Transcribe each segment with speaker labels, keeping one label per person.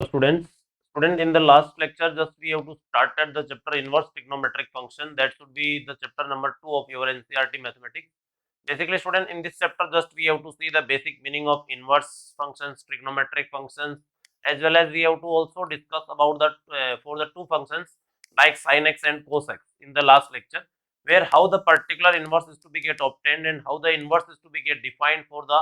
Speaker 1: Student, in the last lecture, just we have to start at the chapter inverse trigonometric function. That should be the chapter number 2 of your NCERT mathematics. Basically, student, in this chapter, just we have to see the basic meaning of inverse functions, trigonometric functions, as well as we have to also discuss about the for the two functions like sin x and cos x in the last lecture, where how the particular inverse is to be get obtained and how the inverse is to be get defined for the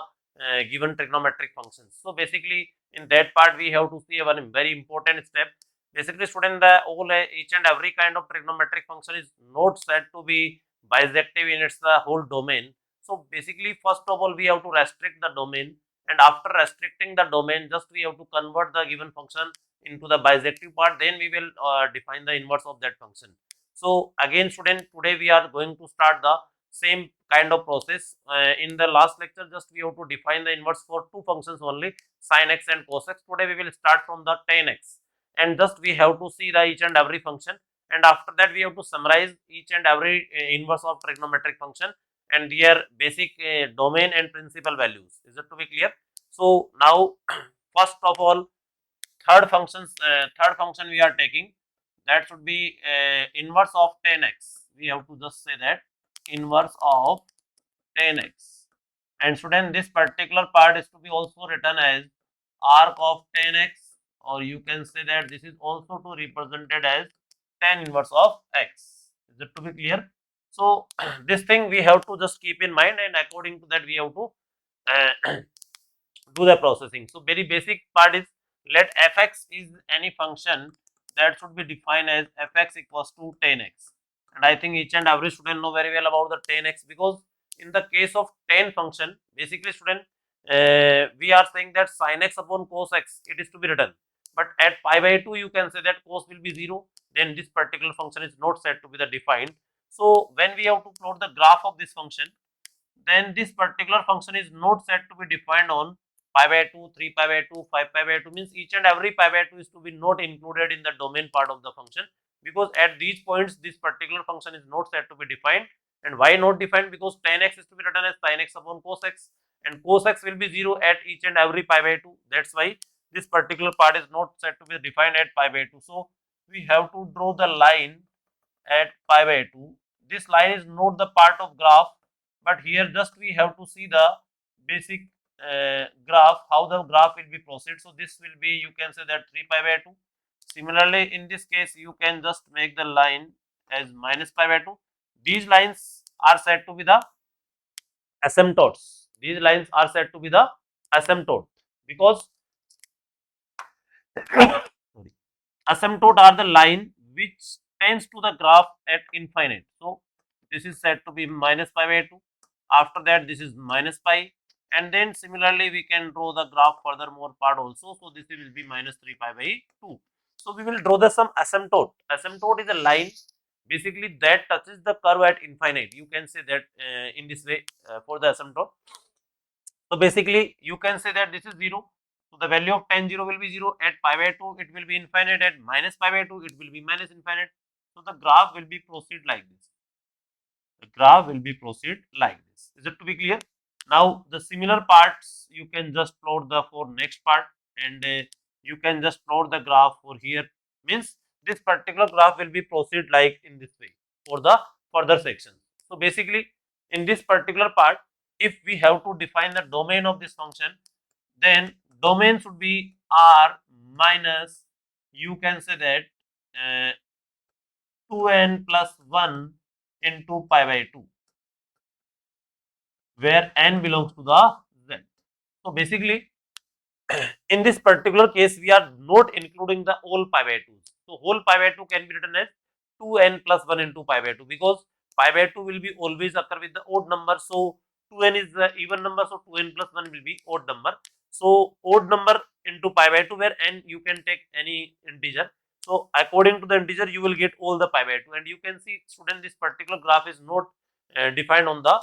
Speaker 1: given trigonometric functions. So basically, in that part we have to see one very important step. Basically, student, the all each and every kind of trigonometric function is not said to be bisective in its the whole domain. So basically, first of all, we have to restrict the domain, and after restricting the domain, just we have to convert the given function into the bisective part. Then we will define the inverse of that function. So again, student, today we are going to start the same kind of process. In the last lecture, just we have to define the inverse for two functions only, sin x and cos x. Today we will start from the tan x, and just we have to see the each and every function, and after that we have to summarize each and every inverse of trigonometric function and their basic domain and principal values. Is it to be clear? So now, first of all, third function we are taking, that should be inverse of tan x. We have to just say that inverse of tan x, and student, this particular part is to be also written as arc of tan x, or you can say that this is also to represented as tan inverse of x. Is it to be clear? So this thing we have to just keep in mind, and according to that we have to do the processing. So very basic part is, let fx is any function that should be defined as fx equals to tan x, and I think each and every student know very well about the tan x, because in the case of tan function, basically student, we are saying that sin x upon cos x it is to be written, but at pi by 2 you can say that cos will be 0, then this particular function is not said to be the defined. So when we have to plot the graph of this function, then this particular function is not said to be defined on pi by 2, 3 pi by 2, 5 pi by 2, means each and every pi by 2 is to be not included in the domain part of the function, because at these points this particular function is not said to be defined. And why not defined? Because tan x is to be written as sin x upon cos x, and cos x will be 0 at each and every pi by 2. That's why this particular part is not said to be defined at pi by 2. So we have to draw the line at pi by 2. This line is not the part of graph, but here just we have to see the basic graph, how the graph will be proceed. So this will be, you can say that 3 pi by 2. Similarly, in this case you can just make the line as minus pi by 2. These lines are said to be the asymptotes. These lines are said to be the asymptote, because sorry, asymptote are the line which tends to the graph at infinite. So this is said to be minus pi by 2. After that this is minus pi, and then similarly we can draw the graph furthermore part also. So this will be minus 3 pi by 2. So we will draw the some asymptote. Asymptote is a line basically that touches the curve at infinite. You can say that in this way for the asymptote. So basically you can say that this is 0. So the value of tan 0 will be 0, at pi by 2 it will be infinite, at minus pi by 2 it will be minus infinite. So the graph will be proceed like this. The graph will be proceed like this. Is it to be clear? Now the similar parts you can just plot the for next part, and you can just plot the graph for here. Means this particular graph will be proceed like in this way for the further sections. So basically in this particular part, if we have to define the domain of this function, then domain should be r minus, you can say that 2n plus 1 into pi by 2, where n belongs to the z. So basically in this particular case we are not including the whole pi by 2. So whole pi by 2 can be written as 2n plus 1 into pi by 2, because pi by 2 will be always occur with the odd number. So 2n is the even number, so 2n plus 1 will be odd number. So odd number into pi by 2, where n you can take any integer. So according to the integer you will get all the pi by 2, and you can see student this particular graph is not defined on the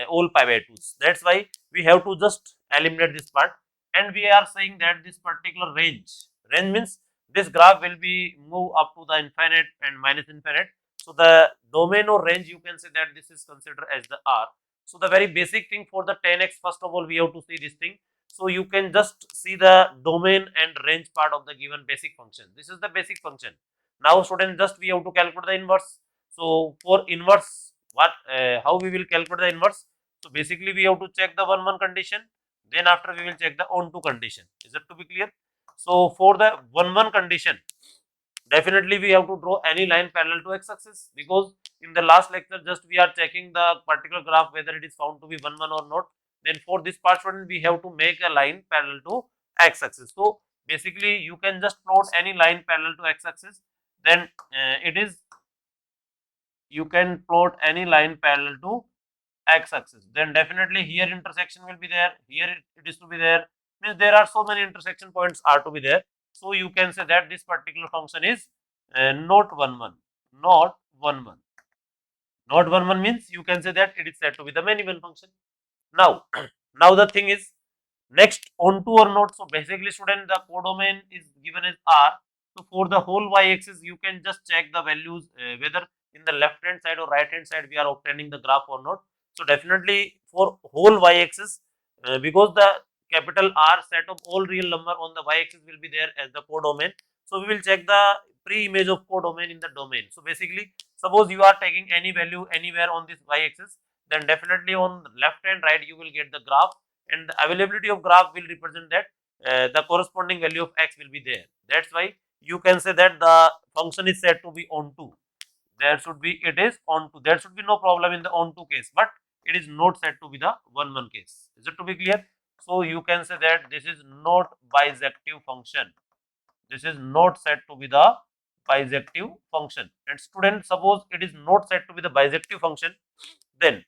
Speaker 1: all pi by 2s. That's why we have to just eliminate this part, and we are saying that this particular range means this graph will be move up to the infinite and minus infinite. So the domain or range, you can say that this is considered as the R. So the very basic thing for the tan x, first of all we have to see this thing. So you can just see the domain and range part of the given basic function. This is the basic function. Now student, just we have to calculate the inverse. So for inverse, what how we will calculate the inverse? So basically we have to check the 1 1 condition, then after we will check the on 2 condition. Is it to be clear? So for the 1 1 condition, definitely we have to draw any line parallel to x-axis, because in the last lecture just we are checking the particular graph whether it is found to be 1 1 or not. Then for this part student, we have to make a line parallel to x-axis. So basically you can just plot any line parallel to x-axis, then it is, you can plot any line parallel to x-axis, then definitely here intersection will be there, here it is to be there, means there are so many intersection points are to be there. So you can say that this particular function is not 1 1, not 1 1, not 1 1 means you can say that it is said to be the many one function. Now, now the thing is, next onto or not. So basically student, the codomain is given as R. So for the whole y-axis you can just check the values whether in the left hand side or right hand side we are obtaining the graph or not. So definitely for whole y-axis, because the capital R set of all real number on the y-axis will be there as the codomain. So we will check the pre-image of codomain in the domain. So basically, suppose you are taking any value anywhere on this y-axis, then definitely on left and right you will get the graph, and the availability of graph will represent that the corresponding value of x will be there. That's why you can say that the function is said to be onto. There should be, it is onto. There should be no problem in the onto case, but it is not said to be the 1 1 case. Is it to be clear? So you can say that this is not bisective function. This is not said to be the bisective function. And student, suppose it is not said to be the bisective function, then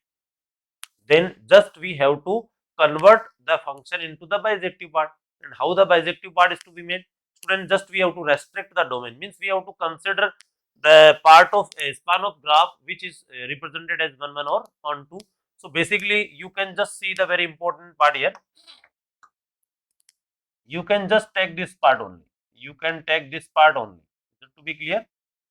Speaker 1: just we have to convert the function into the bijective part. And how the bijective part is to be made? Student, just we have to restrict the domain, means we have to consider the part of a span of graph which is represented as 1 1 or on 2. So basically you can just see the very important part here. You can just take this part only. You can take this part only. Just to be clear,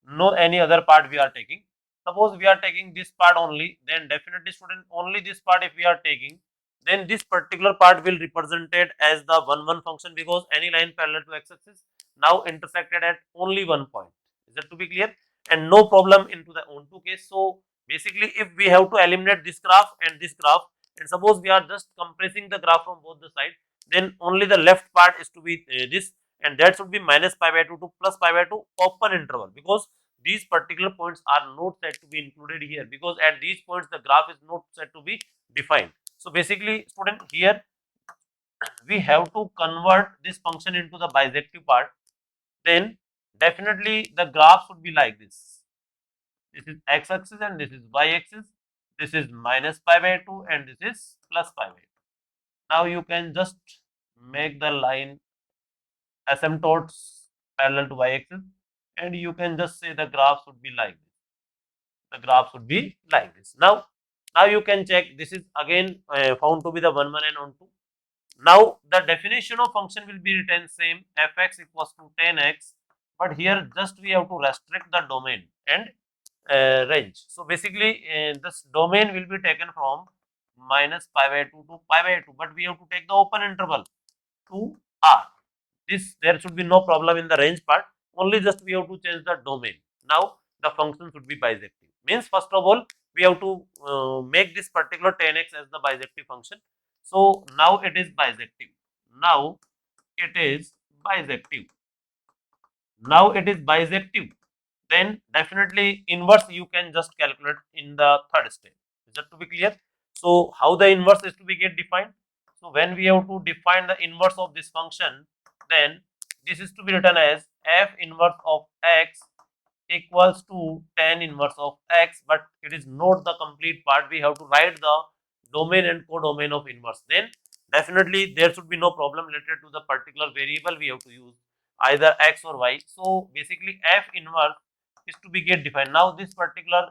Speaker 1: no any other part we are taking. Suppose we are taking this part only, then definitely student, only this part if we are taking, then this particular part will represented as the 1 1 function, because any line parallel to x-axis now intersected at only one point. Is that to be clear? And no problem into the onto case. So basically if we have to eliminate this graph and this graph, and suppose we are just compressing the graph from both the sides, then only the left part is to be this, and that should be minus pi by 2 to plus pi by 2 open interval, because these particular points are not said to be included here, because at these points the graph is not said to be defined. So basically student, here we have to convert this function into the bisective part, then definitely the graph should be like this. This is x-axis and this is y-axis, this is minus pi by 2 and this is plus pi by 2. Now you can just make the line asymptotes parallel to y-axis, and you can just say the graph should be like this. The graph should be like this. Now you can check, this is again found to be the 1 1 and on 2. Now the definition of function will be written same, fx equals to 10x, but here just we have to restrict the domain and range. So basically this domain will be taken from minus pi by 2 to pi by 2, but we have to take the open interval to r. This, there should be no problem in the range part, only just we have to change the domain. Now the function should be bisective, means first of all we have to make this particular 10x as the bisective function. So now it is bisective. Now it is bisective. Now it is bisective. Then definitely inverse you can just calculate in the third step. Is that to be clear? So how the inverse is to be get defined? So when we have to define the inverse of this function, then this is to be written as f inverse of x equals to tan inverse of x, but it is not the complete part. We have to write the domain and codomain of inverse. Then definitely there should be no problem related to the particular variable we have to use, either x or y. So basically f inverse is to be get defined. Now this particular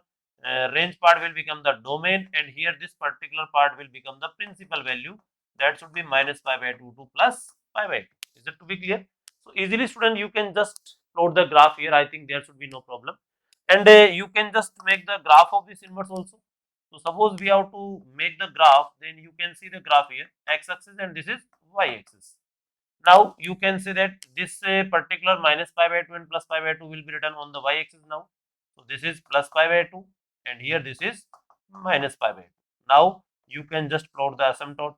Speaker 1: range part will become the domain, and here this particular part will become the principal value, that should be minus pi by 2 to plus pi by 2. Is it to be clear? So easily student, you can just plot the graph here. I think there should be no problem, and you can just make the graph of this inverse also. So suppose we have to make the graph, then you can see the graph here, x-axis and this is y-axis. Now you can say that this particular minus pi by 2 and plus pi by 2 will be written on the y-axis now. So this is plus pi by 2 and here this is minus pi by 2. Now you can just plot the asymptote.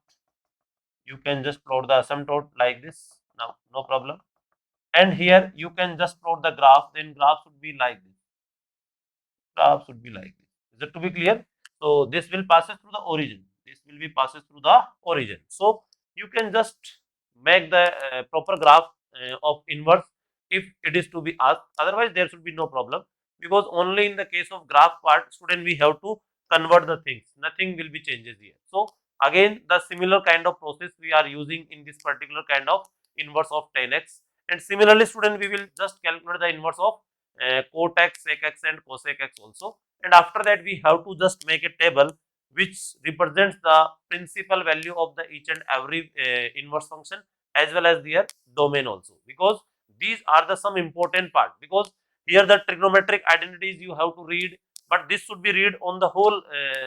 Speaker 1: You can just plot the asymptote like this. Now no problem. And here you can just plot the graph. Then graph should be like this. Graph should be like this. Is it to be clear? So this will passes through the origin. This will be passes through the origin. So you can just make the proper graph of inverse if it is to be asked. Otherwise, there should be no problem, because only in the case of graph part, student, we have to convert the things. Nothing will be changes here. So again, the similar kind of process we are using in this particular kind of inverse of 10x. And similarly, student, we will just calculate the inverse of cortex, sec x and cosec x also. And after that, we have to just make a table which represents the principal value of the each and every inverse function as well as their domain also, because these are the some important part, because here the trigonometric identities you have to read, but this should be read on the whole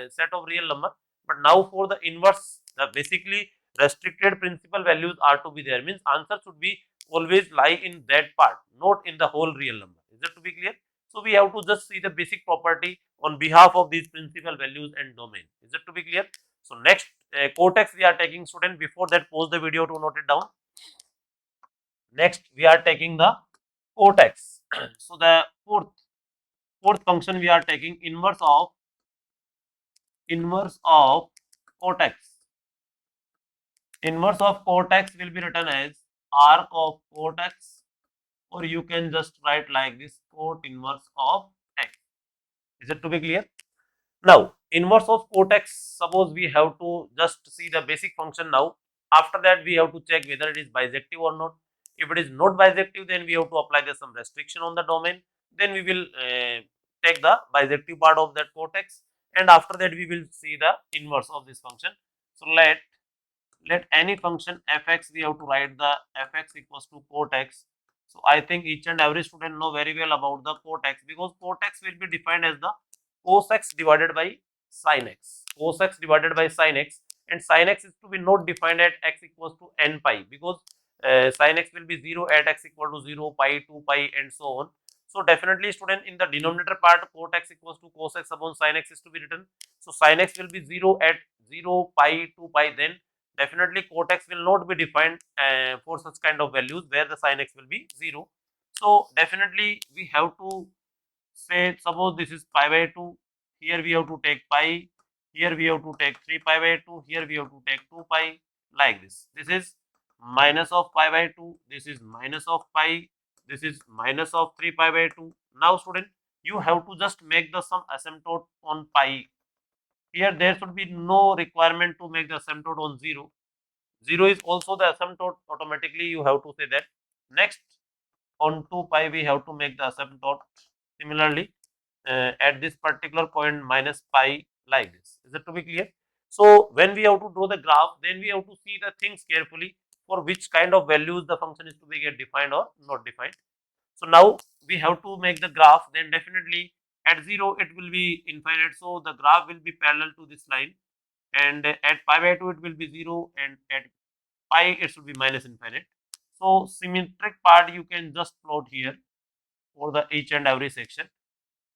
Speaker 1: set of real number. But now for the inverse, the basically restricted principal values are to be there, means answer should be always lie in that part, not in the whole real number. Is that to be clear? So we have to just see the basic property on behalf of these principal values and domain. Is it to be clear? So next cortex we are taking, student. Before that, pause the video to note it down. Next we are taking the cortex. So the fourth function we are taking inverse of cortex. Inverse of cortex will be written as arc of cortex, or you can just write like this, cot inverse of x. Is it to be clear? Now, inverse of cortex, suppose we have to just see the basic function now. After that, we have to check whether it is bijective or not. If it is not bijective, then we have to apply some restriction on the domain. Then we will take the bijective part of that cortex, and after that we will see the inverse of this function. So let any function fx, we have to write the fx equals to cortex. So I think each and every student know very well about the cortex, because cortex will be defined as the cosec divided by sin x. Cosec divided by sin x, and sin x is to be not defined at x equals to n pi, because sin x will be 0 at x equal to 0, pi, 2 pi and so on. So definitely, student, in the denominator part, cortex equals to cosec upon sin x is to be written. So sin x will be 0 at 0, pi, 2 pi, then definitely cortex will not be defined for such kind of values where the sin x will be 0. So definitely we have to say, suppose this is pi by 2, here we have to take pi, here we have to take 3 pi by 2, here we have to take 2 pi, like this. This is minus of pi by 2, this is minus of pi, this is minus of 3 pi by 2. Now student, you have to just make the some asymptote on pi. Here there should be no requirement to make the asymptote on 0. 0 is also the asymptote, automatically you have to say that. Next, on 2 pi we have to make the asymptote. Similarly, at this particular point minus pi, like this. Is it to be clear? So when we have to draw the graph, then we have to see the things carefully for which kind of values the function is to be get defined or not defined. So now we have to make the graph, then definitely at 0 it will be infinite, so the graph will be parallel to this line, and at pi by 2 it will be 0, and at pi it should be minus infinite. So symmetric part you can just plot here for the each and every section.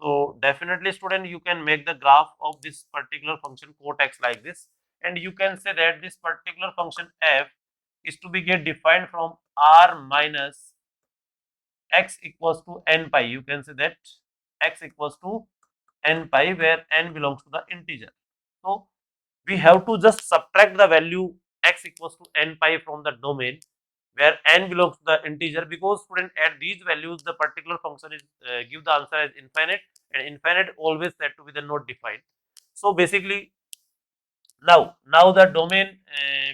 Speaker 1: So definitely, student, you can make the graph of this particular function cortex like this, and you can say that this particular function f is to be get defined from r minus x equals to n pi. You can say that x equals to n pi, where n belongs to the integer. So we have to just subtract the value x equals to n pi from the domain where n belongs to the integer, because student, at these values the particular function is give the answer as infinite, and infinite always said to be the not defined. So basically, now the domain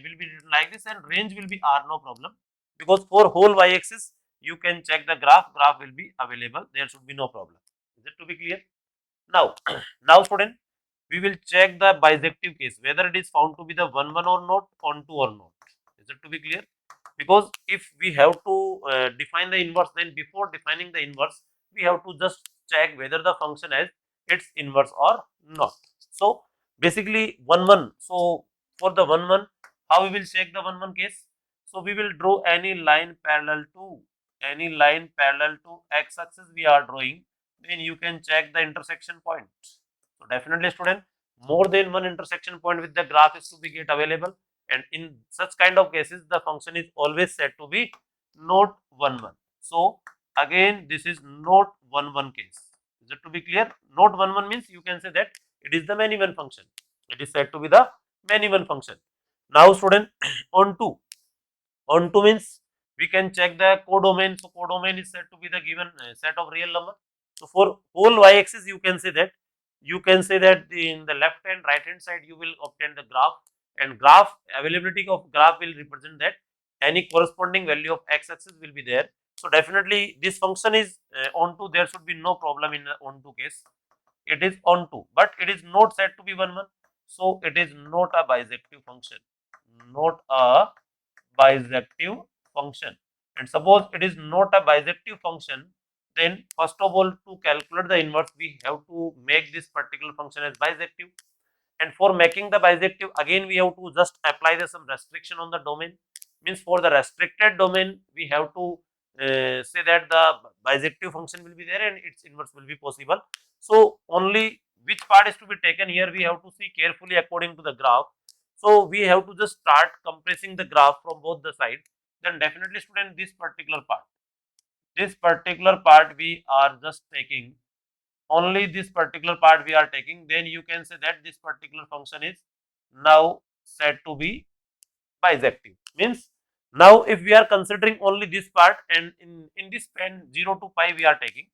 Speaker 1: will be written like this, and range will be r, no problem, because for whole y axis you can check the graph will be available, there should be no problem. Is it to be clear? Now now student, we will check the bisective case, whether it is found to be the 1 1 or not, on 2 or not. Is it to be clear? Because if we have to define the inverse, then before defining the inverse we have to just check whether the function has its inverse or not. So basically 1 1. So for the 1 1, how we will check the 1 1 case? So we will draw any line parallel to x axis we are drawing, then you can check the intersection point. So definitely student, more than one intersection point with the graph is to be get available, and in such kind of cases the function is always said to be not 1 1. So again this is not 1 1 case. Is it to be clear? Not 1 1 means you can say that it is the many one function. It is said to be the many one function. Now student, on 2. On 2 means we can check the codomain. So codomain is said to be the given set of real number. So for whole y-axis you can say that in the left and right hand side you will obtain the graph, and graph availability of graph will represent that any corresponding value of x-axis will be there. So definitely this function is onto, there should be no problem in the onto case. It is onto, but it is not said to be 1 1. So it is not a bisective function. Not a bisective function. And suppose it is not a bisective function, then first of all to calculate the inverse we have to make this particular function as bisective. And for making the bisective, again we have to just apply some restriction on the domain. Means for the restricted domain we have to say that the bisective function will be there and its inverse will be possible. So only which part is to be taken here we have to see carefully according to the graph. So we have to just start compressing the graph from both the sides. Then definitely student, this particular part we are just taking, only this particular part we are taking, then you can say that this particular function is now said to be bisective. Means now if we are considering only this part, and in this span 0 to pi we are taking,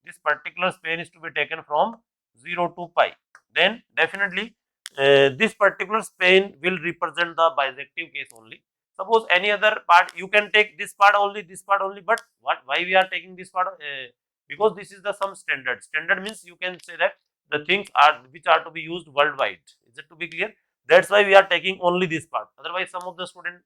Speaker 1: this particular span is to be taken from 0 to pi, then definitely this particular span will represent the bisective case only. Suppose any other part you can take this part only, but why we are taking this part? Because this is the some standard means you can say that the things are which are to be used worldwide. Is it to be clear? That's why we are taking only this part. Otherwise some of the student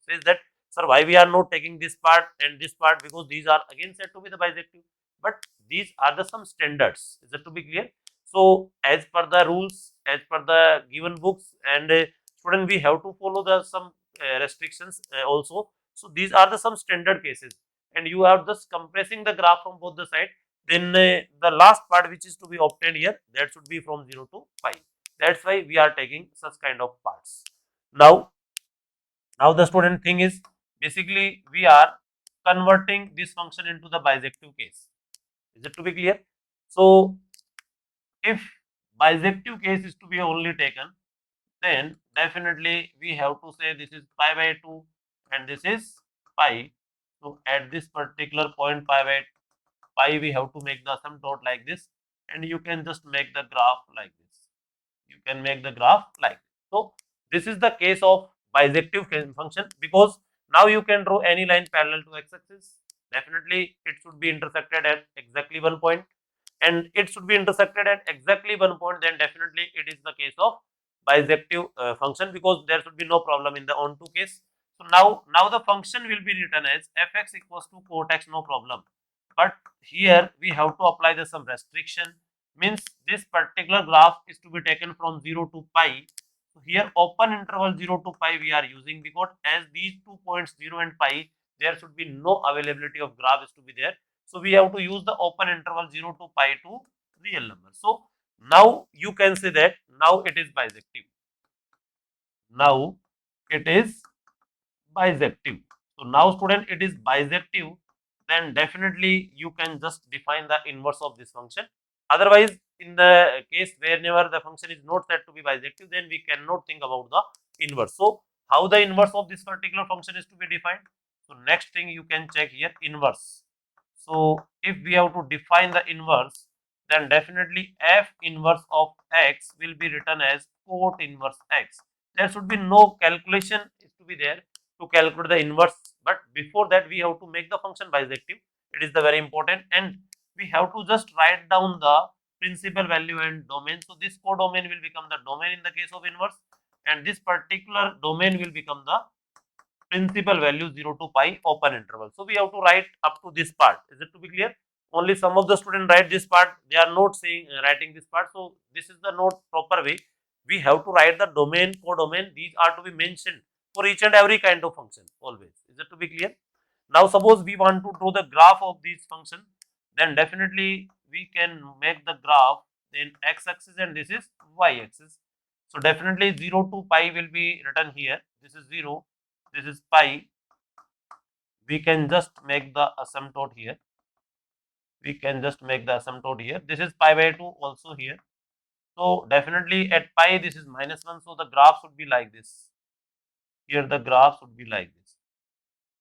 Speaker 1: says that, sir, why we are not taking this part and this part, because these are again said to be the bisective, but these are the some standards. Is it to be clear? So as per the rules, as per the given books, and student, we have to follow the some restrictions also. So these are the some standard cases, and you are just compressing the graph from both the side. Then the last part which is to be obtained here, that should be from 0 to pi. That's why we are taking such kind of parts. Now the student thing is, basically we are converting this function into the bisective case. Is it to be clear? So if bisective case is to be only taken, then definitely we have to say this is pi by 2 and this is pi. So at this particular point pi by pi we have to make the asymptote like this, and you can just make the graph like this. You can make the graph like this. So this is the case of bisective function, because now you can draw any line parallel to x-axis. Definitely it should be intersected at exactly one point, and it should be intersected at exactly one point, then definitely it is the case of bisective function, because there should be no problem in the onto case. So now the function will be written as fx equals to cortex, no problem. But here we have to apply the some restriction. Means this particular graph is to be taken from 0 to pi. So here open interval 0 to pi we are using, because as these 2 points 0 and pi, there should be no availability of graph is to be there. So we have to use the open interval 0 to pi to real number. So now you can say that now it is bisective. Now it is bisective. So now student, it is bisective, then definitely you can just define the inverse of this function. Otherwise, in the case whenever the function is not said to be bisective, then we cannot think about the inverse. So how the inverse of this particular function is to be defined? So next thing you can check here, inverse. So if we have to define the inverse, then definitely f inverse of x will be written as cot inverse x. There should be no calculation is to be there to calculate the inverse, but before that we have to make the function bisective. It is the very important, and we have to just write down the principal value and domain. So this codomain will become the domain in the case of inverse, and this particular domain will become the principal value 0 to pi open interval. So we have to write up to this part. Is it to be clear? Only some of the students write this part, they are not saying writing this part. So this is the not proper way. we have to write the domain, codomain. These are to be mentioned for each and every kind of function always. Is it to be clear? Now suppose we want to draw the graph of these functions, then definitely we can make the graph, then x-axis and this is y-axis. So definitely 0 to pi will be written here. This is 0, this is pi. We can just make the asymptote here. We can just make the asymptote here. This is pi by 2 also here. So definitely at pi this is -1. So the graph should be like this. Here the graph should be like this.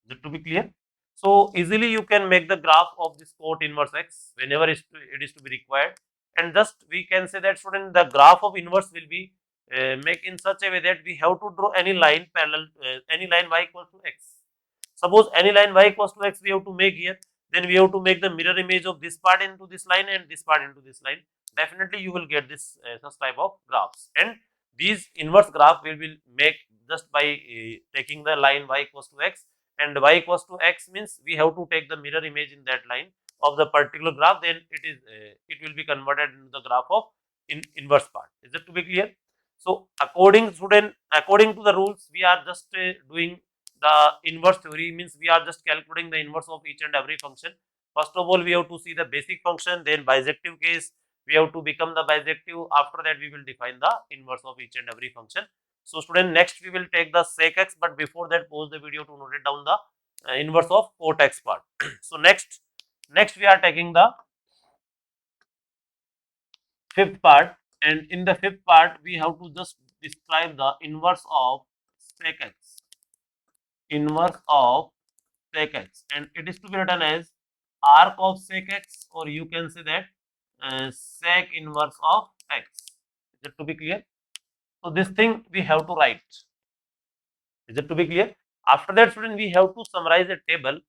Speaker 1: Is it to be clear? So easily you can make the graph of this cot inverse x whenever it is to be required, and just we can say that student the graph of inverse will be make in such a way that we have to draw any line parallel any line y equals to x. Suppose any line y equals to x we have to make here, then we have to make the mirror image of this part into this line and this part into this line. Definitely you will get this such type of graphs, and these inverse graph we will make just by taking the line y equals to x, and y equals to x means we have to take the mirror image in that line of the particular graph, then it will be converted into the graph of inverse part. Is it to be clear? So according to the rules, we are just doing the inverse theory, means we are just calculating the inverse of each and every function. First of all, we have to see the basic function, then bisective case we have to become the bijective. After that we will define the inverse of each and every function. So student, next we will take the sec x, but before that pause the video to note it down the inverse of cortex part. So next we are taking the fifth part, and in the fifth part we have to just describe the inverse of sec x. Inverse of sec x, and it is to be written as arc of sec x, or you can say that sec inverse of x. Is it to be clear? So this thing we have to write. Is it to be clear? After that, student, we have to summarize a table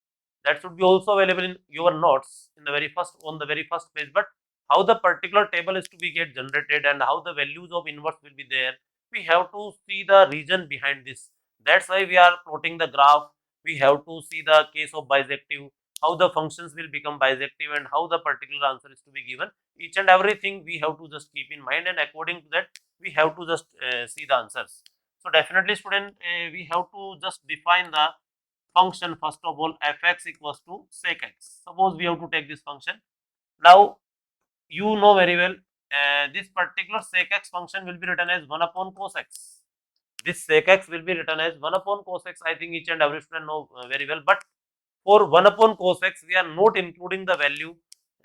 Speaker 1: that should be also available in your notes in the very first on the very first page. But how the particular table is to be get generated and how the values of inverse will be there, we have to see the reason behind this. That's why we are plotting the graph. We have to see the case of bisective, how the functions will become bisective, and how the particular answer is to be given. Each and everything we have to just keep in mind, and according to that, we have to just see the answers. So definitely student, we have to just define the function first of all, fx equals to sec x. Suppose we have to take this function. Now you know very well this particular sec x function will be written as 1 upon cos x. This sec x will be written as 1 upon cos x. I think each and every student know very well, but for 1 upon cos x, we are not including the value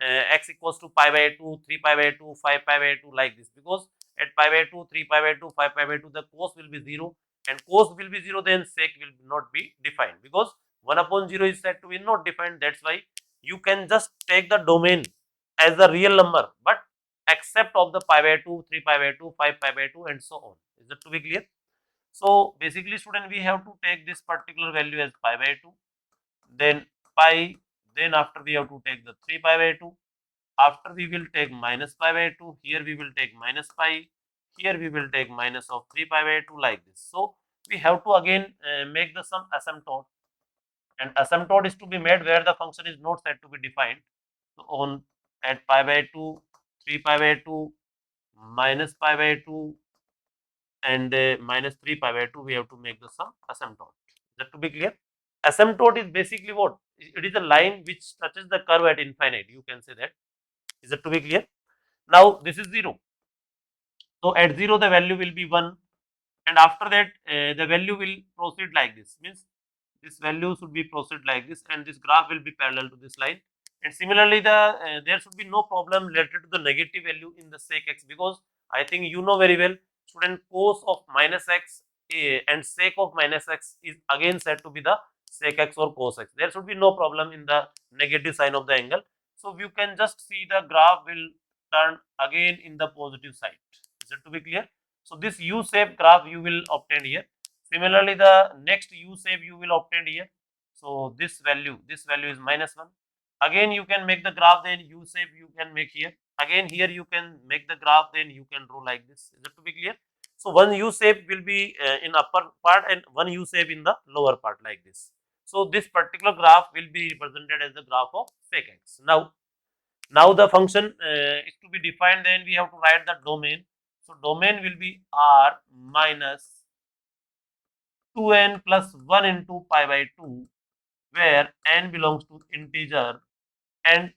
Speaker 1: x equals to pi by 2, 3 pi by 2, 5 pi by 2 like this, because at pi by 2, 3 pi by 2, 5 pi by 2, the cos will be 0, and cos will be 0, then sec will not be defined, because 1 upon 0 is said to be not defined. That's why you can just take the domain as the real number, but except of the pi by 2, 3 pi by 2, 5 pi by 2 and so on. Is it to be clear? So basically student, we have to take this particular value as pi by 2, then pi, then after we have to take the 3 pi by 2, after we will take minus pi by 2, here we will take minus pi, here we will take minus of 3 pi by 2 like this. So we have to again make the some asymptote, and asymptote is to be made where the function is not said to be defined. So on at pi by 2, 3 pi by 2, minus pi by 2 and minus 3 pi by 2, we have to make the some asymptote. Is that to be clear? Asymptote is basically what? It is a line which touches the curve at infinite. You can say that. Is it to be clear? Now this is 0. So at 0 the value will be 1, and after that the value will proceed like this. Means this value should be proceed like this, and this graph will be parallel to this line. And similarly, there should be no problem related to the negative value in the sec x, because I think you know very well, student, cos of minus x and sec of minus x is again said to be the sec x or cos x. There should be no problem in the negative sign of the angle. So you can just see the graph will turn again in the positive side. Is it to be clear? So this U shape graph you will obtain here. Similarly, the next U shape you will obtain here. So this value is -1. Again you can make the graph, then U shape you can make here. Again here you can make the graph, then you can draw like this. Is it to be clear? So one U shape will be in upper part and one U shape in the lower part like this. So this particular graph will be represented as the graph of sec x. Now the function is to be defined, then we have to write the domain. So domain will be R minus 2n plus 1 into pi by 2, where n belongs to integer and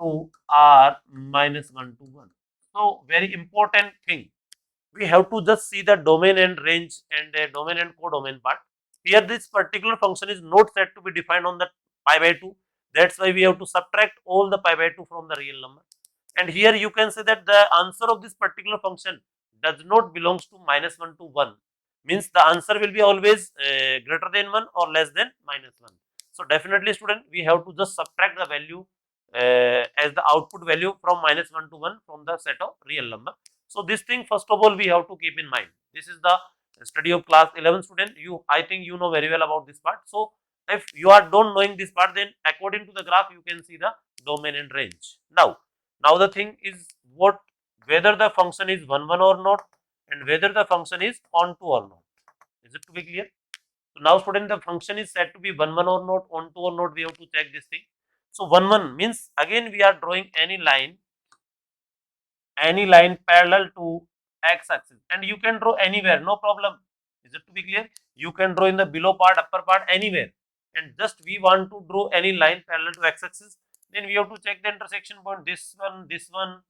Speaker 1: to R minus 1 to 1. So very important thing, we have to just see the domain and range and domain and codomain part. Here this particular function is not said to be defined on the pi by 2. That's why we have to subtract all the pi by 2 from the real number. And here you can say that the answer of this particular function does not belongs to minus 1 to 1. Means the answer will be always greater than 1 or less than minus 1. So definitely student, we have to just subtract the value as the output value from minus 1 to 1 from the set of real number. So this thing first of all we have to keep in mind. This is the study of class 11 student. I think you know very well about this part. So if you are don't knowing this part, then according to the graph you can see the domain and range. Now the thing is what, whether the function is 1 1 or not, and whether the function is onto or not. Is it to be clear? So now student, the function is said to be 1 1 or not, onto or not, we have to check this thing. So 1 1 means again we are drawing any line parallel to x axis, and you can draw anywhere, no problem. Is it to be clear? You can draw in the below part, upper part, anywhere, and just we want to draw any line parallel to x axis, then we have to check the intersection point. This one, this one,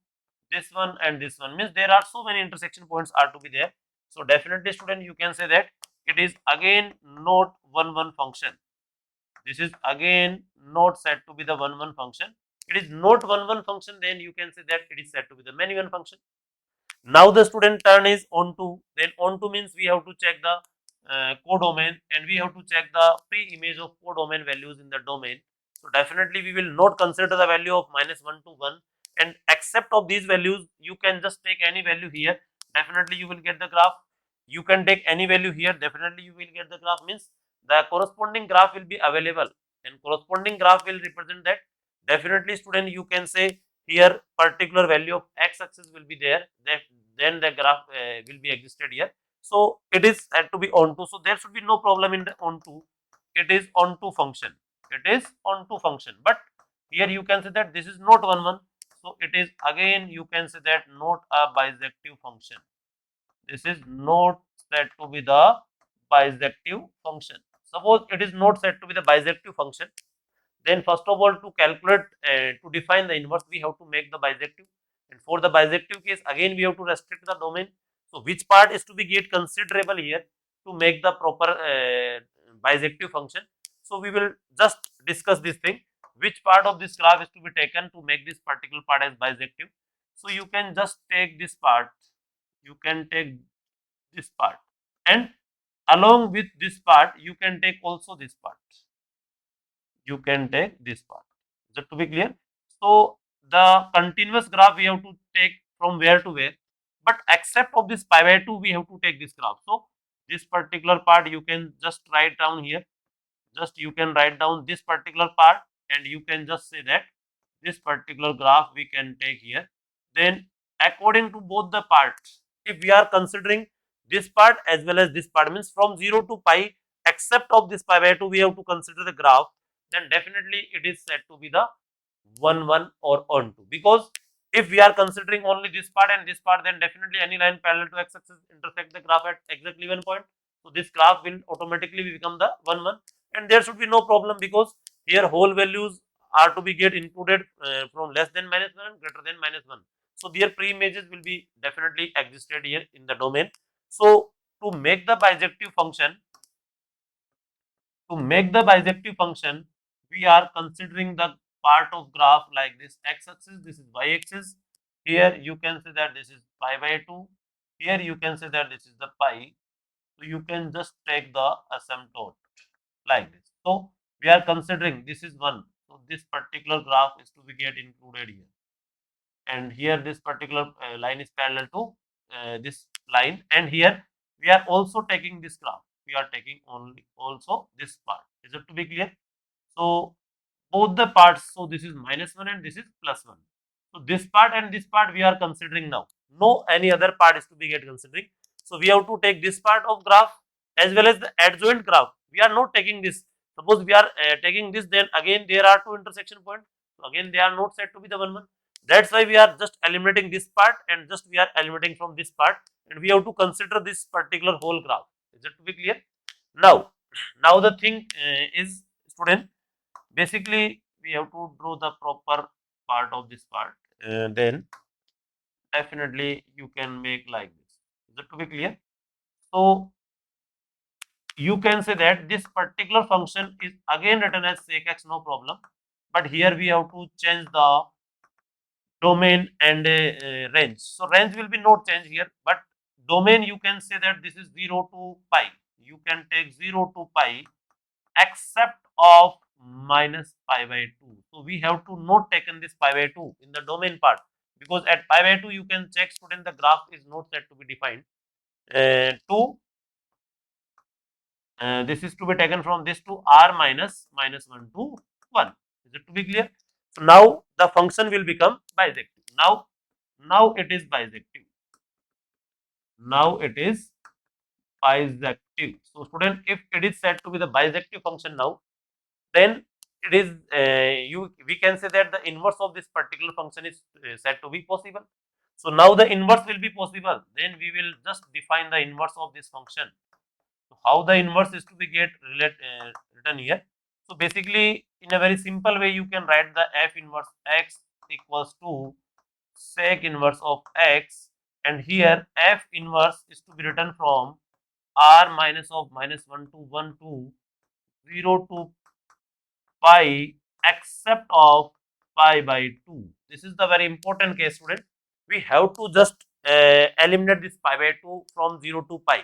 Speaker 1: this one, and this one, means there are so many intersection points are to be there. So definitely student, you can say that it is again not 1 1 function. This is again not said to be the 1 1 function. It is not 1 1 function, then you can say that it is said to be the many one function. Now the student turn is onto, then onto means we have to check the codomain, and we have to check the pre-image of codomain values in the domain. So definitely we will not consider the value of minus 1 to 1, and except of these values you can just take any value here, definitely you will get the graph. You can take any value here, definitely you will get the graph, means the corresponding graph will be available, and corresponding graph will represent that. Definitely student, you can say here particular value of x axis will be there, then the graph will be existed here. So it is had to be onto, so there should be no problem in the onto. It is onto function, it is onto function, but here you can say that this is not 1 1, so it is again you can say that not a bisective function. This is not said to be the bisective function. Suppose it is not said to be the bisective function, then first of all, to calculate, to define the inverse, we have to make the bisective, and for the bisective case again we have to restrict the domain. So which part is to be get considerable here to make the proper bisective function? So we will just discuss this thing, which part of this graph is to be taken to make this particular part as bisective. So you can just take this part, you can take this part, and along with this part you can take also this part, you can take this part. Is that to be clear? So the continuous graph we have to take from where to where, but except of this pi by 2 we have to take this graph. So this particular part you can just write down here, just you can write down this particular part, and you can just say that this particular graph we can take here. Then according to both the parts, if we are considering this part as well as this part, means from 0 to pi, except of this pi by 2 we have to consider the graph, then definitely it is said to be the 1 1 or onto, because if we are considering only this part and this part, then definitely any line parallel to x axis intersect the graph at exactly one point. So this graph will automatically become the 1 1, and there should be no problem, because here whole values are to be get included from less than minus 1 and greater than minus 1. So their pre-images will be definitely existed here in the domain. So to make the bijective function, we are considering the part of graph like this x axis, this is y axis. Here you can say that this is pi by 2. Here you can say that this is the pi. So you can just take the asymptote like this. So we are considering this is 1. So this particular graph is to be get included here, and here this particular line is parallel to this line, and here we are also taking this graph, we are taking only also this part. Is it to be clear? So both the parts, so this is minus 1 and this is plus 1. So this part and this part we are considering now, no any other part is to be get considering. So we have to take this part of graph as well as the adjoint graph. We are not taking this. Suppose we are taking this, then again there are two intersection points, so again they are not said to be the 1 1. That's why we are just eliminating this part and just we are eliminating from this part, and we have to consider this particular whole graph. Is it to be clear? Now the thing is, student, basically we have to draw the proper part of this part, then definitely you can make like this. Is it to be clear? So you can say that this particular function is again written as sec x, no problem, but here we have to change the domain and range. So range will be not changed here, but domain you can say that this is 0 to pi. You can take 0 to pi except of minus pi by 2. So we have to not taken this pi by 2 in the domain part, because at pi by 2 you can check, student, the graph is not set to be defined. 2 this is to be taken from this to r minus minus 1 to 1. Is it to be clear? So now the function will become bisective. Now it is bisective. Now it is bisective. So student, if it is said to be the bisective function now, then it is we can say that the inverse of this particular function is said to be possible. So now the inverse will be possible. Then we will just define the inverse of this function. So how the inverse is to be written here? So basically, in a very simple way, you can write the f inverse x equals to sec inverse of x, and here f inverse is to be written from r minus of minus 1 to 1 to 0 to pi except of pi by 2. This is the very important case, student. We have to just eliminate this pi by 2 from 0 to pi,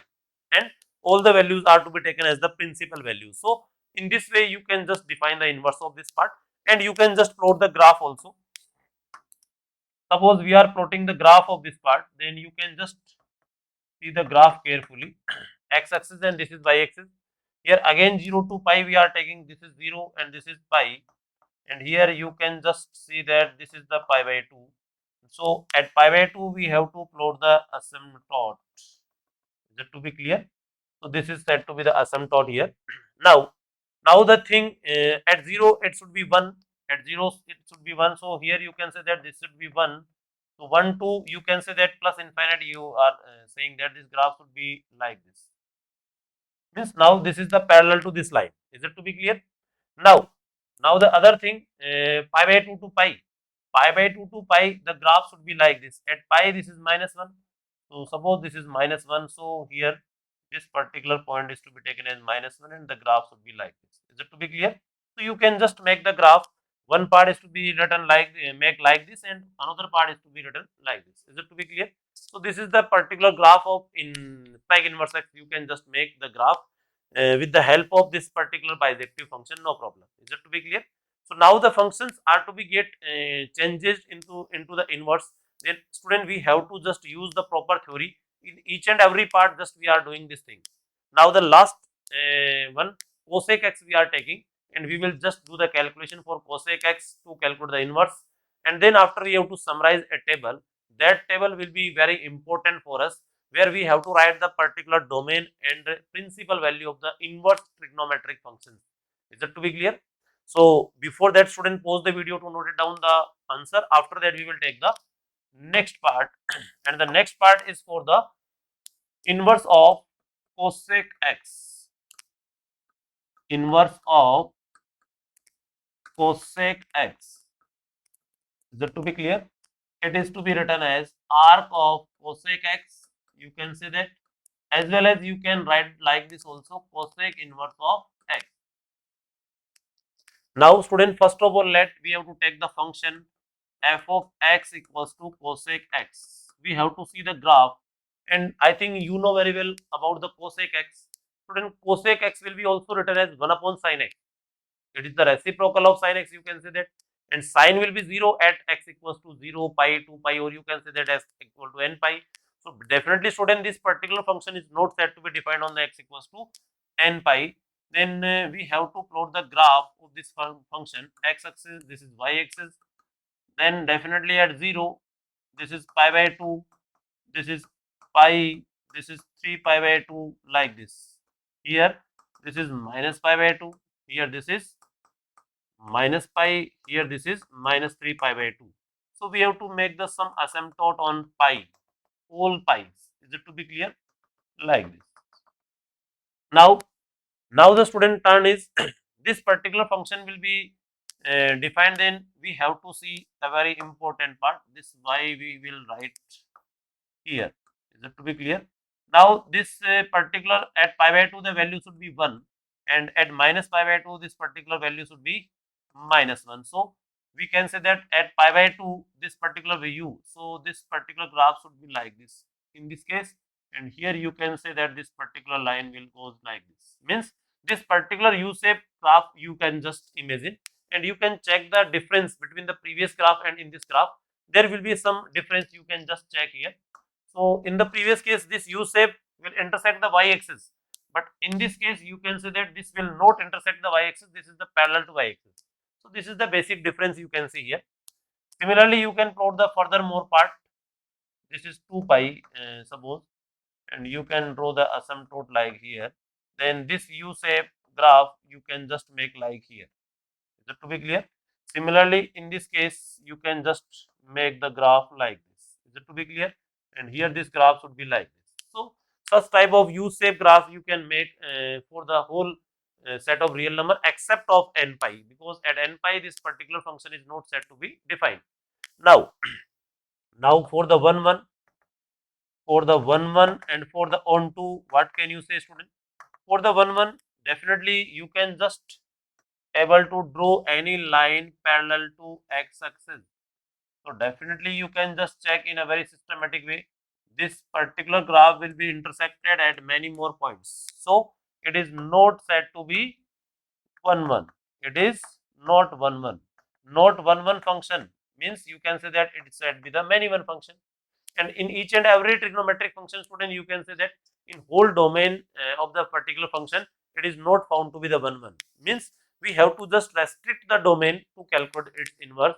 Speaker 1: and all the values are to be taken as the principal values. So in this way you can just define the inverse of this part, and you can just plot the graph also. Suppose we are plotting the graph of this part, then you can just see the graph carefully. X axis and this is y axis. Here again 0 to pi we are taking, this is 0 and this is pi, and here you can just see that this is the pi by 2. So at pi by 2 we have to plot the asymptote. Is it to be clear? So this is said to be the asymptote here. Now the thing, at 0 it should be 1, at 0 it should be 1. So here you can say that this should be 1. So 1 2 you can say that plus infinity, you are saying that this graph should be like this. Means now this is the parallel to this line. Is it to be clear? Now the other thing, pi by 2 to pi. Pi by 2 to pi, the graph should be like this. At pi this is minus 1. So suppose this is minus 1. So here this particular point is to be taken as minus 1 and the graph should be like this. Is it to be clear? So you can just make the graph. One part is to be written like make like this, and another part is to be written like this. Is it to be clear? So this is the particular graph of in sec inverse x. You can just make the graph with the help of this particular bijective function, no problem. Is it to be clear? So now the functions are to be get changes into the inverse. Then student, we have to just use the proper theory in each and every part. Just we are doing this thing. Now the last one, cosec x we are taking, and we will just do the calculation for cosec x to calculate the inverse, and then after we have to summarize a table. That table will be very important for us, where we have to write the particular domain and principal value of the inverse trigonometric functions. Is that to be clear? So before that, student, pause the video to note it down the answer. After that, we will take the next part, and the next part is for the inverse of cosec x. Inverse of cosec x. Is that to be clear? It is to be written as arc of cosec x. You can say that, as well as you can write like this also, cosec inverse of x. Now student, first of all, we have to take the function f of x equals to cosec x. We have to see the graph, and I think you know very well about the cosec x. Student, cosec x will be also written as 1 upon sin x. It is the reciprocal of sin x, you can say that, and sine will be 0 at x equals to 0, pi, 2 pi, or you can say that as equal to n pi. So definitely, student, this particular function is not said to be defined on the x equals to n pi. Then we have to plot the graph of this function. X axis, this is y axis. Then definitely at 0, this is pi by 2, this is pi, this is 3 pi by 2, like this. Here this is minus pi by 2, here this is minus pi, here this is minus 3 pi by 2. So we have to make the some asymptote on pi, whole pi's. Is it to be clear? Like this. Now the student turn is this particular function will be defined. Then we have to see a very important part. This is why we will write here. Is it to be clear? Now this particular at pi by 2 the value should be 1, and at minus pi by 2 this particular value should be minus 1. So we can say that at pi by 2 this particular value, so this particular graph should be like this in this case, and here you can say that this particular line will goes like this. Means this particular U-shape graph you can just imagine, and you can check the difference between the previous graph and in this graph. There will be some difference, you can just check here. So in the previous case, this U shape will intersect the y-axis, but in this case, you can say that this will not intersect the y-axis. This is the parallel to y-axis. So this is the basic difference you can see here. Similarly, you can plot the further more part. This is 2 pi, suppose, and you can draw the asymptote like here. Then this U shape graph you can just make like here. Is it to be clear? Similarly, in this case, you can just make the graph like this. Is it to be clear? And here this graph should be like this. So, such type of U-shape graph you can make for the whole set of real number except of n pi, because at n pi this particular function is not set to be defined. Now, now for the 1 1, for the 1 1 and for the onto, what can you say, student? For the 1 1, definitely you can just able to draw any line parallel to x-axis. So definitely you can just check in a very systematic way. This particular graph will be intersected at many more points. So it is not said to be 1 1. It is not 1 1. Not 1 1 function means you can say that it is said to be the many one function. And in each and every trigonometric function, student, you can say that in whole domain of the particular function, it is not found to be the 1 1. Means we have to just restrict the domain to calculate its inverse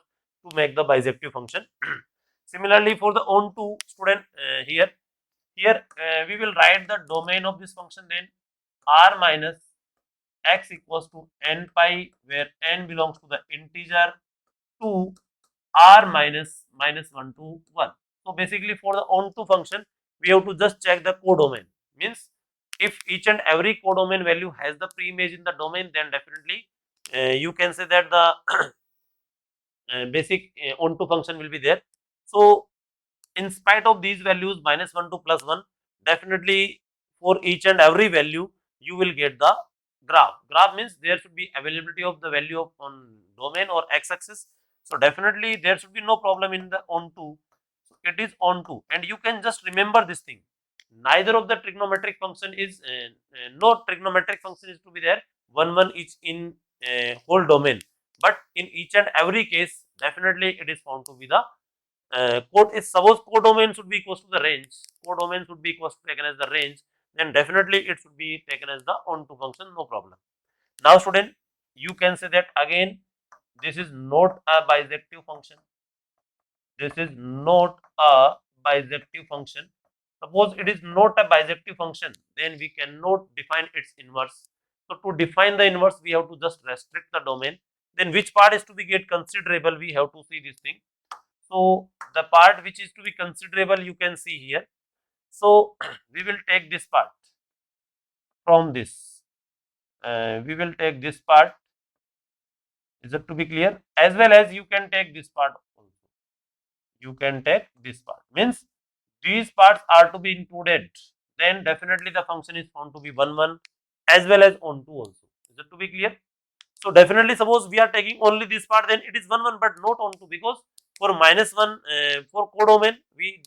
Speaker 1: to make the bijective function. Similarly, for the onto, student, here we will write the domain of this function. Then r minus x equals to n pi, where n belongs to the integer 2 r minus 1 to 1. So basically for the onto function, we have to just check the codomain. Means if each and every codomain value has the pre-image in the domain, then definitely you can say that the basic onto function will be there. So in spite of these values minus 1 to plus 1, definitely for each and every value you will get the graph. Graph means there should be availability of the value of on domain or x-axis. So definitely there should be no problem in the onto. So it is onto, and you can just remember this thing. Neither of the trigonometric function is no trigonometric function is to be there. One is in whole domain, but in each and every case, definitely it is found to be the code is suppose codomain should be equals to the range, codomain should be equals to taken as the range, then definitely it should be taken as the onto function, no problem. Now student, you can say that again, this is not a bijective function. This is not a bijective function. Suppose it is not a bijective function, then we cannot define its inverse. So to define the inverse, we have to just restrict the domain. Then which part is to be get considerable, we have to see this thing. So the part which is to be considerable, you can see here. So we will take this part from this. We will take this part. Is it to be clear? As well as you can take this part also. You can take this part. Means these parts are to be included. Then definitely the function is found to be 1 1 as well as onto also. Is it to be clear? So definitely suppose we are taking only this part, then it is 1 1 but not onto, because for minus 1 for codomain we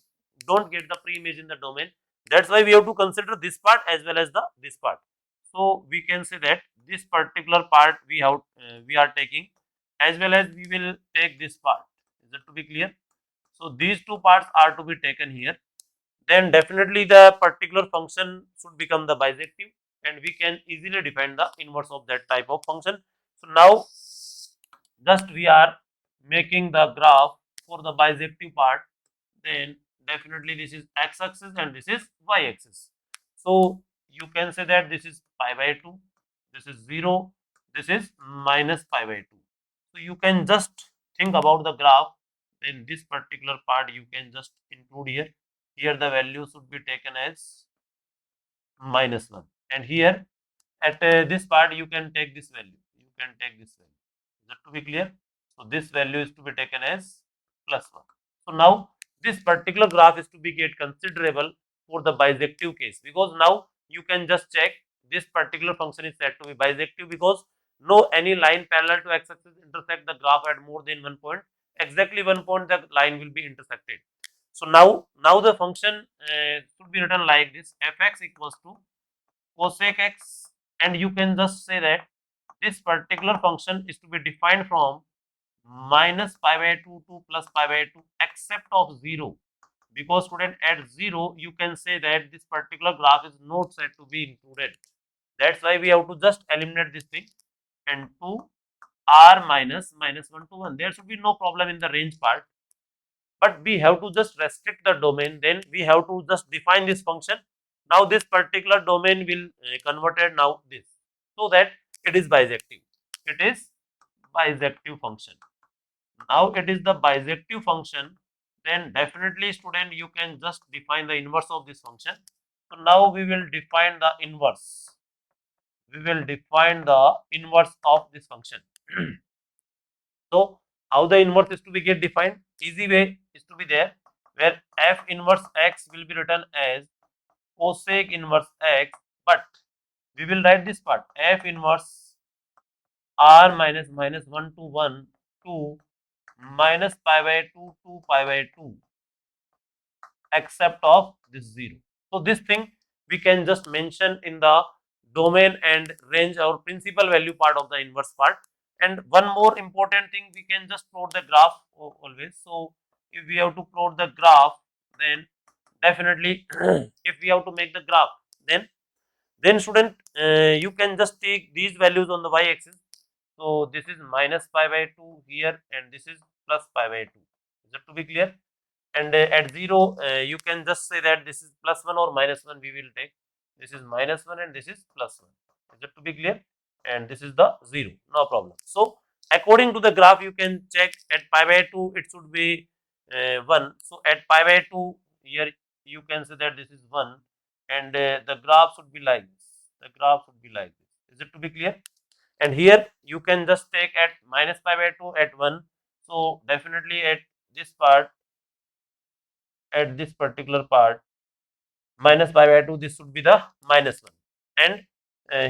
Speaker 1: don't get the pre-image in the domain. That's why we have to consider this part as well as the this part. So we can say that this particular part we are taking, as well as we will take this part. Is it to be clear? So these two parts are to be taken here. Then definitely the particular function should become the bijective, and we can easily define the inverse of that type of function. So now just we are making the graph for the bijective part. Then definitely this is x-axis and this is y-axis. So you can say that this is pi by 2, this is 0, this is minus pi by 2. So you can just think about the graph. then this particular part you can just include here. Here the value should be taken as -1, and here at this part you can take this value. You can take this value. Is that to be clear? So this value is to be taken as +1. So now this particular graph is to be get considerable for the bisective case, because now you can just check this particular function is said to be bisective because no any line parallel to x-axis intersect the graph at more than one point. Exactly one point the line will be intersected. So now the function should be written like this: fx equals to cosec x, and you can just say that this particular function is to be defined from minus pi by 2 to plus pi by 2 except of 0, because student at 0 you can say that this particular graph is not said to be included. That's why we have to just eliminate this thing, and 2 r minus -1 to 1. There should be no problem in the range part, but we have to just restrict the domain. Then we have to just define this function. Now this particular domain will converted now this, so that it is bisective. It is bisective function. Now it is the bisective function. Then definitely student you can just define the inverse of this function. So now we will define the inverse. We will define the inverse of this function. So how the inverse is to be get defined? Easy way is to be there, where f inverse x will be written as cosec inverse x, but we will write this part f inverse r minus -1 to 1 to minus pi by 2 to pi by 2 except of this 0. So this thing we can just mention in the domain and range or principal value part of the inverse part. And one more important thing, we can just plot the graph always. So if we have to plot the graph, then definitely if we have to make the graph, then student you can just take these values on the y-axis. So this is minus pi by 2 here, and this is plus pi by 2. Is that to be clear? And at 0 you can just say that this is +1 or -1 we will take. This is -1 and this is +1. Is that to be clear? And this is the 0, no problem. So according to the graph you can check at pi by 2 it should be 1. So at pi by 2 here you can say that this is 1, and the graph should be like this. The graph should be like this. Is it to be clear? And here you can just take at minus pi by 2 at 1. So definitely at this part, at this particular part, minus pi by 2, this should be the -1, and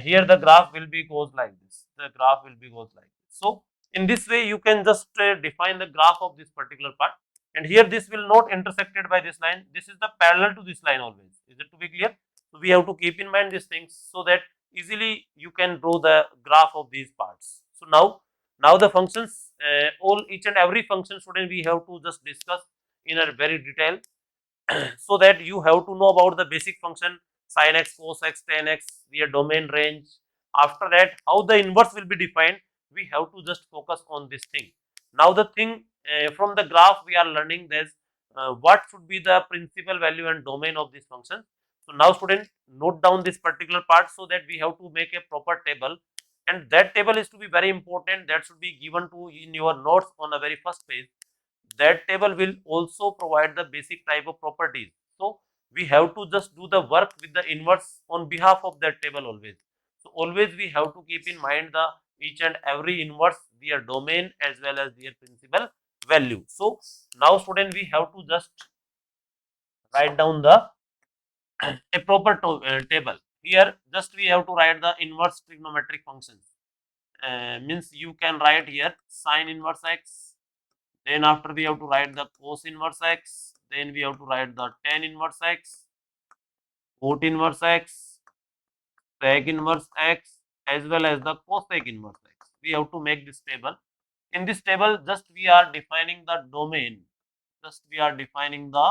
Speaker 1: here the graph will be goes like this. The graph will be goes like this. So in this way you can just define the graph of this particular part, and here this will not intersected by this line. This is the parallel to this line always. Is it to be clear? So we have to keep in mind these things so that easily you can draw the graph of these parts. So now the functions, all each and every function student we have to just discuss in a very detail so that you have to know about the basic function sin x, cos x, tan x, their domain range. After that, how the inverse will be defined, we have to just focus on this thing. Now the thing from the graph we are learning this what should be the principal value and domain of this function. So now student note down this particular part so that we have to make a proper table, and that table is to be very important. That should be given to in your notes on the very first page. That table will also provide the basic type of properties. So we have to just do the work with the inverse on behalf of that table always. So always we have to keep in mind the each and every inverse, their domain as well as their principal value. So now student we have to just write down the a proper table. Here just we have to write the inverse trigonometric functions. Means you can write here sine inverse x. Then after we have to write the cos inverse x, then we have to write the tan inverse x, cot inverse x, sec inverse x, as well as the cosec inverse x. We have to make this table. In this table, just we are defining the domain. Just we are defining the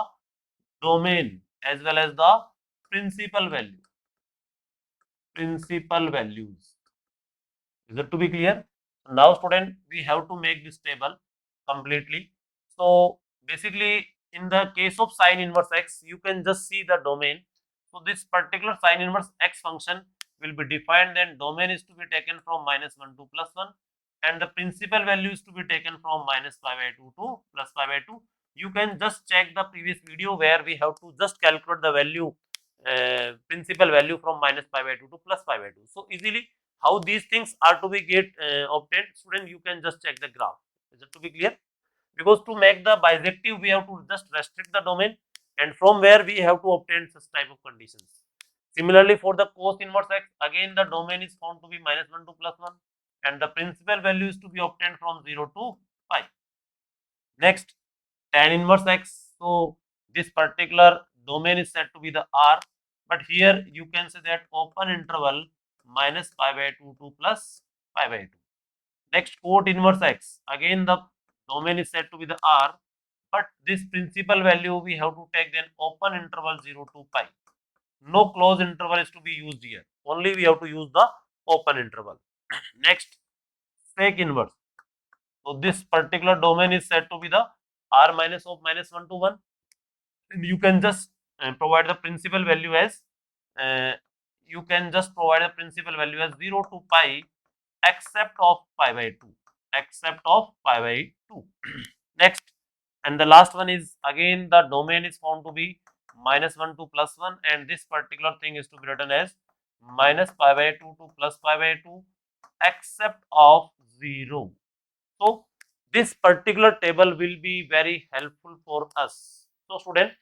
Speaker 1: domain as well as the principal value. Principal values. Is it to be clear? Now student, we have to make this table completely. So basically in the case of sine inverse x, you can just see the domain. So this particular sine inverse x function will be defined, then domain is to be taken from -1 to +1. and the principal value is to be taken from minus pi by 2 to plus pi by 2. You can just check the previous video where we have to just calculate the value, principal value from minus pi by 2 to plus pi by 2. So easily how these things are to be obtained, student, you can just check the graph. Is it to be clear? Because to make the bisective we have to just restrict the domain, and from where we have to obtain such type of conditions. Similarly, for the cos inverse x, again the domain is found to be minus 1 to plus 1, and the principal value is to be obtained from 0 to pi. Next, tan inverse x. So this particular domain is said to be the R, but here you can say that open interval minus pi by 2 to plus pi by 2. Next, cot inverse x. Again the domain is said to be the R, but this principal value we have to take then open interval 0 to pi. No close interval is to be used here. Only we have to use the open interval. Next, sec inverse. So this particular domain is said to be the R minus of minus 1 to 1. And you can just provide the principal value as uh, 0 to pi except of pi by 2. Except of pi by 2. Next, and the last one is again the domain is found to be minus 1 to plus 1, and this particular thing is to be written as minus pi by 2 to plus pi by 2 except of 0. So this particular table will be very helpful for us. So student,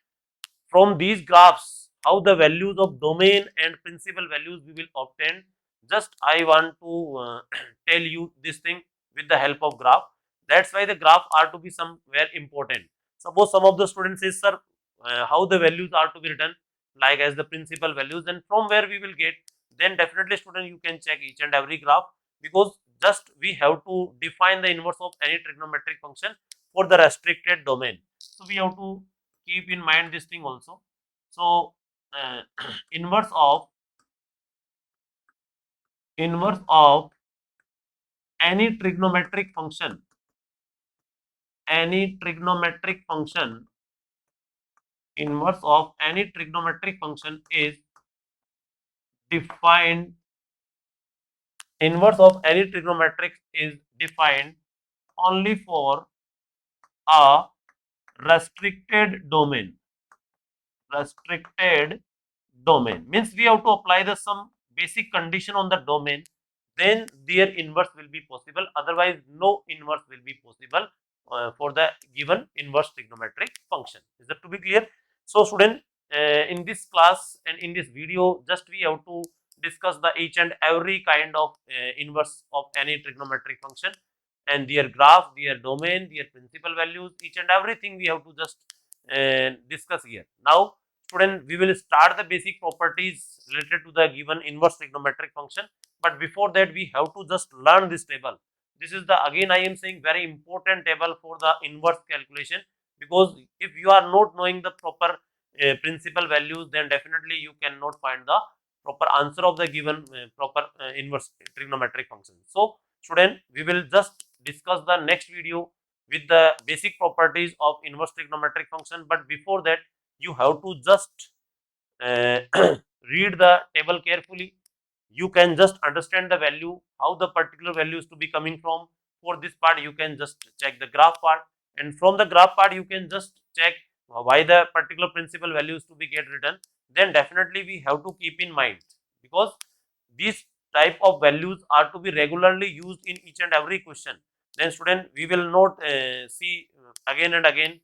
Speaker 1: from these graphs, how the values of domain and principal values we will obtain, just I want to tell you this thing with the help of graph. That's why the graph are to be somewhere important. Suppose some of the students say, sir, how the values are to be written like as the principal values, and from where we will get, then definitely student you can check each and every graph, because just we have to define the inverse of any trigonometric function for the restricted domain. So we have to keep in mind this thing also. So inverse of inverse of any trigonometric function, any trigonometric function, inverse of any trigonometric function is defined, inverse of any trigonometric is defined only for a restricted domain. Restricted domain means we have to apply the some basic condition on the domain, then their inverse will be possible, otherwise no inverse will be possible for the given inverse trigonometric function. Is that to be clear? So student, in this class and in this video, just we have to discuss the each and every kind of inverse of any trigonometric function, and their graph, their domain, their principal values, each and everything we have to just discuss here. Now student, we will start the basic properties related to the given inverse trigonometric function, but before that we have to just learn this table. This is the, again I am saying, very important table for the inverse calculation, because if you are not knowing the proper principal values, then definitely you cannot find the proper answer of the given proper inverse trigonometric function. So student, we will just discuss the next video with the basic properties of inverse trigonometric function, but before that you have to just uh, read the table carefully. You can just understand the value, how the particular value is to be coming from. For this part you can just check the graph part, and from the graph part you can just check why the particular principal value is to be get written. Then definitely we have to keep in mind, because these type of values are to be regularly used in each and every question. Then student, we will not see again and again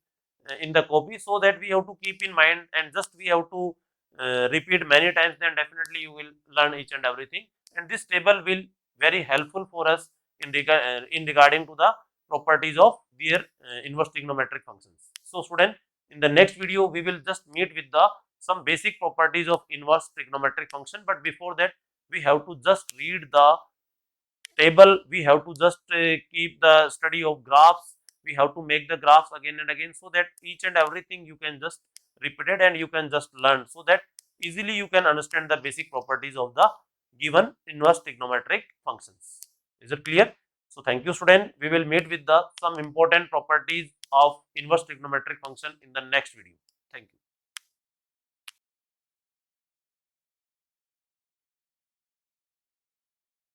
Speaker 1: in the copy, so that we have to keep in mind and just we have to repeat many times, then definitely you will learn each and everything, and this table will very helpful for us in regarding to the properties of their inverse trigonometric functions. So student, in the next video we will just meet with the some basic properties of inverse trigonometric function, but before that we have to just read the table, we have to just keep the study of graphs, we have to make the graphs again and again, so that each and everything you can just repeat it and you can just learn, so that easily you can understand the basic properties of the given inverse trigonometric functions. Is it clear? So thank you student, we will meet with the some important properties of inverse trigonometric function in the next video. Thank you.